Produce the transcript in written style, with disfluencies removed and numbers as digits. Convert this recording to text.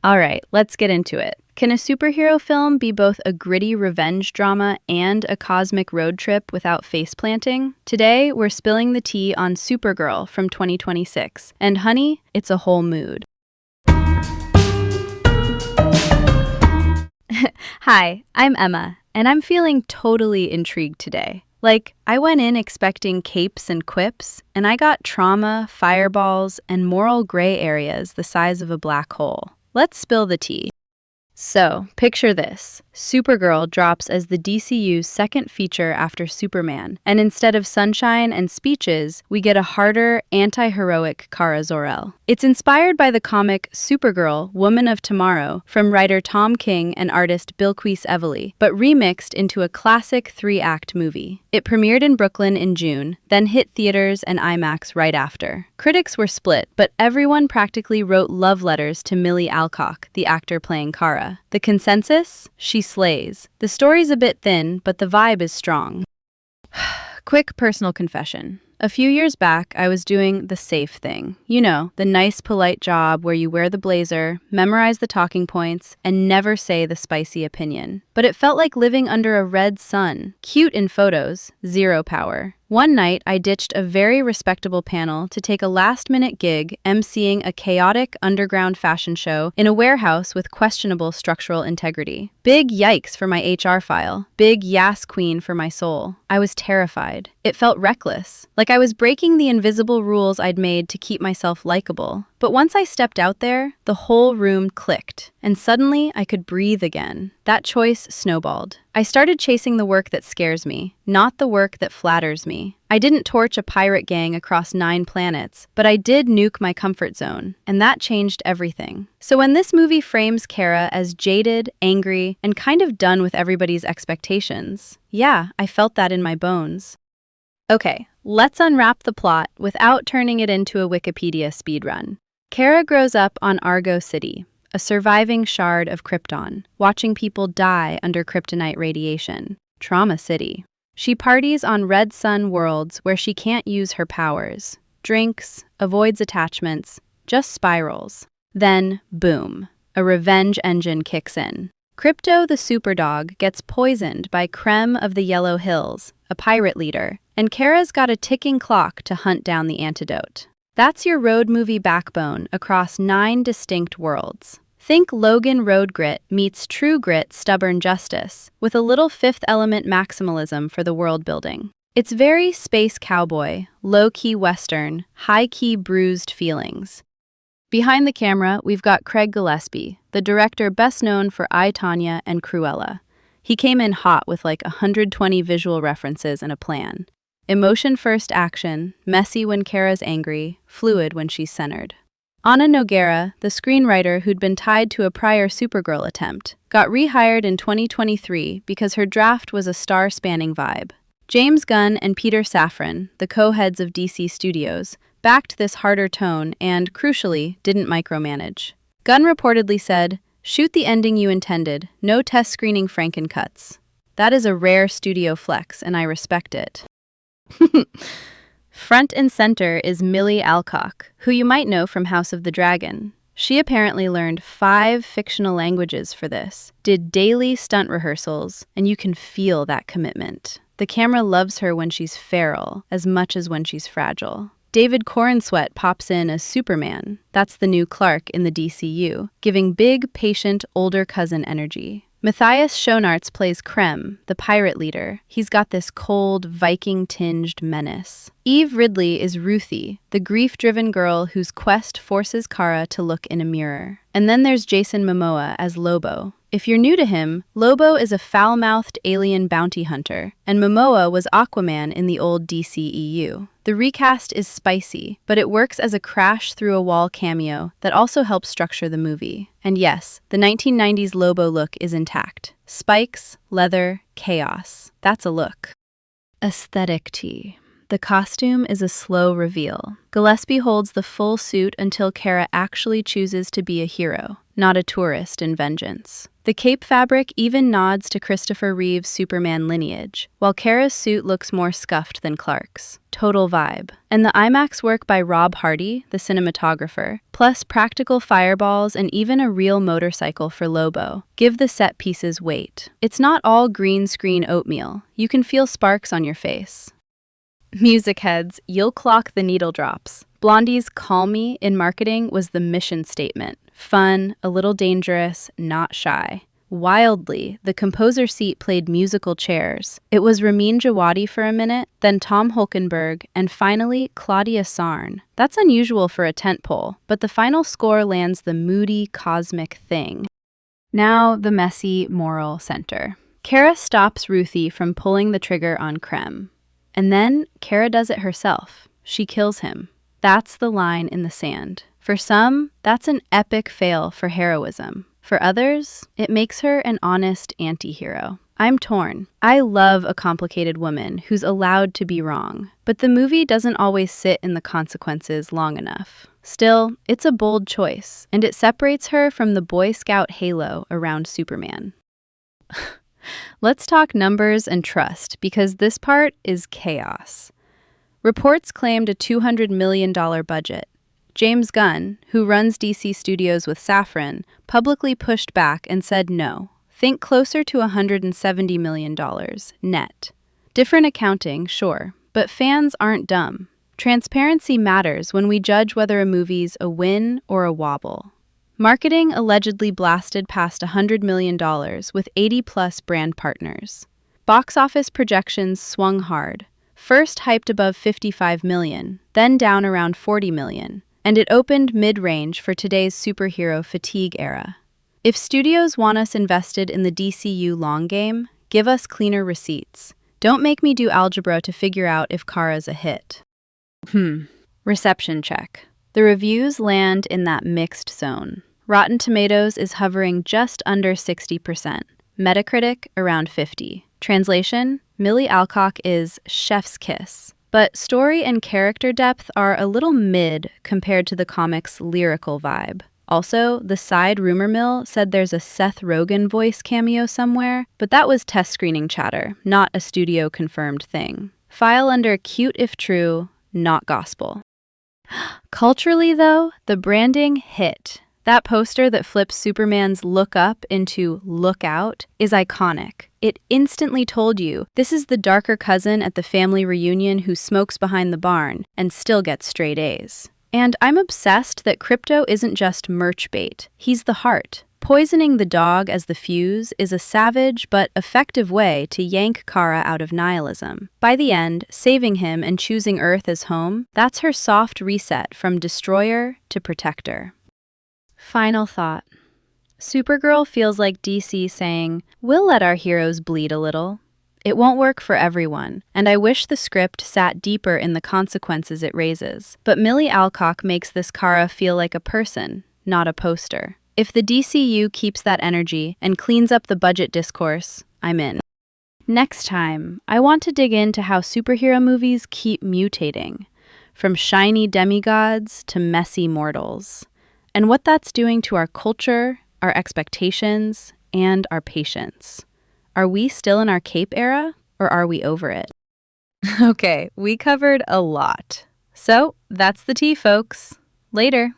All right, let's get into it. Can a superhero film be both a gritty revenge drama and a cosmic road trip without face planting? Today, we're spilling the tea on Supergirl from 2026. And honey, it's a whole mood. Hi, I'm Emma, and I'm feeling totally intrigued today. I went in expecting capes and quips, and I got trauma, fireballs, and moral gray areas the size of a black hole. Let's spill the tea. So, picture this. Supergirl drops as the DCU's second feature after Superman, and instead of sunshine and speeches, we get a harder, anti-heroic Kara Zor-El. It's inspired by the comic Supergirl, Woman of Tomorrow from writer Tom King and artist Bilquis Evely, but remixed into a classic three-act movie. It premiered in Brooklyn in June, then hit theaters and IMAX right after. Critics were split, but everyone practically wrote love letters to Millie Alcock, the actor playing Kara. The consensus? She slays. The story's a bit thin, but the vibe is strong. Quick personal confession. A few years back, I was doing the safe thing. You know, the nice, polite job where you wear the blazer, memorize the talking points, and never say the spicy opinion. But it felt like living under a red sun. Cute in photos, zero power. One night, I ditched a very respectable panel to take a last-minute gig emceeing a chaotic underground fashion show in a warehouse with questionable structural integrity. Big yikes for my HR file. Big yas queen for my soul. I was terrified. It felt reckless, like I was breaking the invisible rules I'd made to keep myself likable. But once I stepped out there, the whole room clicked, and suddenly I could breathe again. That choice snowballed. I started chasing the work that scares me, not the work that flatters me. I didn't torch a pirate gang across 9 planets, but I did nuke my comfort zone, and that changed everything. So when this movie frames Kara as jaded, angry, and kind of done with everybody's expectations, yeah, I felt that in my bones. Okay, let's unwrap the plot without turning it into a Wikipedia speedrun. Kara grows up on Argo City, a surviving shard of Krypton, watching people die under kryptonite radiation. Trauma City. She parties on Red Sun worlds where she can't use her powers. Drinks, avoids attachments, just spirals. Then, boom, a revenge engine kicks in. Crypto the Superdog gets poisoned by Krem of the Yellow Hills, a pirate leader, and Kara's got a ticking clock to hunt down the antidote. That's your road movie backbone across 9 distinct worlds. Think Logan Road Grit meets True Grit Stubborn Justice, with a little Fifth Element maximalism for the world building. It's very space cowboy, low-key western, high-key bruised feelings. Behind the camera, we've got Craig Gillespie, the director best known for I, Tonya and Cruella. He came in hot with like 120 visual references and a plan. Emotion-first action, messy when Kara's angry, fluid when she's centered. Ana Nogueira, the screenwriter who'd been tied to a prior Supergirl attempt, got rehired in 2023 because her draft was a star-spanning vibe. James Gunn and Peter Safran, the co-heads of DC Studios, backed this harder tone and, crucially, didn't micromanage. Gunn reportedly said, "Shoot the ending you intended, no test screening Frankencuts." That is a rare studio flex, and I respect it. Front and center is Millie Alcock, who you might know from House of the Dragon. She apparently learned 5 fictional languages for this, did daily stunt rehearsals, and you can feel that commitment. The camera loves her when she's feral, as much as when she's fragile. David Corenswet pops in as Superman. That's the new Clark in the DCU, giving big, patient, older cousin energy. Matthias Schoenaerts plays Krem, the pirate leader. He's got this cold, Viking-tinged menace. Eve Ridley is Ruthie, the grief-driven girl whose quest forces Kara to look in a mirror. And then there's Jason Momoa as Lobo. If you're new to him, Lobo is a foul-mouthed alien bounty hunter, and Momoa was Aquaman in the old DCEU. The recast is spicy, but it works as a crash-through-a-wall cameo that also helps structure the movie. And yes, the 1990s Lobo look is intact. Spikes, leather, chaos. That's a look. Aesthetic tea. The costume is a slow reveal. Gillespie holds the full suit until Kara actually chooses to be a hero, not a tourist in vengeance. The cape fabric even nods to Christopher Reeve's Superman lineage, while Kara's suit looks more scuffed than Clark's. Total vibe. And the IMAX work by Rob Hardy, the cinematographer, plus practical fireballs and even a real motorcycle for Lobo, give the set pieces weight. It's not all green screen oatmeal. You can feel sparks on your face. Music heads, you'll clock the needle drops. Blondie's Call Me in marketing was the mission statement. Fun, a little dangerous, not shy. Wildly, the composer seat played musical chairs. It was Ramin Djawadi for a minute, then Tom Hulkenberg, and finally Claudia Sarn. That's unusual for a tentpole, but the final score lands the moody, cosmic thing. Now the messy moral center. Kara stops Ruthie from pulling the trigger on Krem. And then Kara does it herself. She kills him. That's the line in the sand. For some, that's an epic fail for heroism. For others, it makes her an honest anti-hero. I'm torn. I love a complicated woman who's allowed to be wrong, but the movie doesn't always sit in the consequences long enough. Still, it's a bold choice, and it separates her from the Boy Scout halo around Superman. Let's talk numbers and trust, because this part is chaos. Reports claimed a $200 million budget. James Gunn, who runs DC Studios with Safran, publicly pushed back and said no. Think closer to $170 million, net. Different accounting, sure, but fans aren't dumb. Transparency matters when we judge whether a movie's a win or a wobble. Marketing allegedly blasted past $100 million with 80-plus brand partners. Box office projections swung hard. First hyped above $55 million, then down around $40 million, and it opened mid-range for today's superhero fatigue era. If studios want us invested in the DCU long game, give us cleaner receipts. Don't make me do algebra to figure out if Kara's a hit. Reception check. The reviews land in that mixed zone. Rotten Tomatoes is hovering just under 60%. Metacritic around 50. Translation: Millie Alcock is chef's kiss. But story and character depth are a little mid compared to the comic's lyrical vibe. Also, the side rumor mill said there's a Seth Rogen voice cameo somewhere, but that was test screening chatter, not a studio-confirmed thing. File under cute if true, not gospel. Culturally, though, the branding hit. That poster that flips Superman's look up into look out is iconic. It instantly told you this is the darker cousin at the family reunion who smokes behind the barn and still gets straight A's. And I'm obsessed that Crypto isn't just merch bait. He's the heart. Poisoning the dog as the fuse is a savage but effective way to yank Kara out of nihilism. By the end, saving him and choosing Earth as home, that's her soft reset from destroyer to protector. Final thought. Supergirl feels like DC saying, we'll let our heroes bleed a little. It won't work for everyone, and I wish the script sat deeper in the consequences it raises. But Millie Alcock makes this Kara feel like a person, not a poster. If the DCU keeps that energy and cleans up the budget discourse, I'm in. Next time, I want to dig into how superhero movies keep mutating, from shiny demigods to messy mortals, and what that's doing to our culture, our expectations, and our patience. Are we still in our cape era, or are we over it? Okay, we covered a lot. So, that's the tea, folks. Later.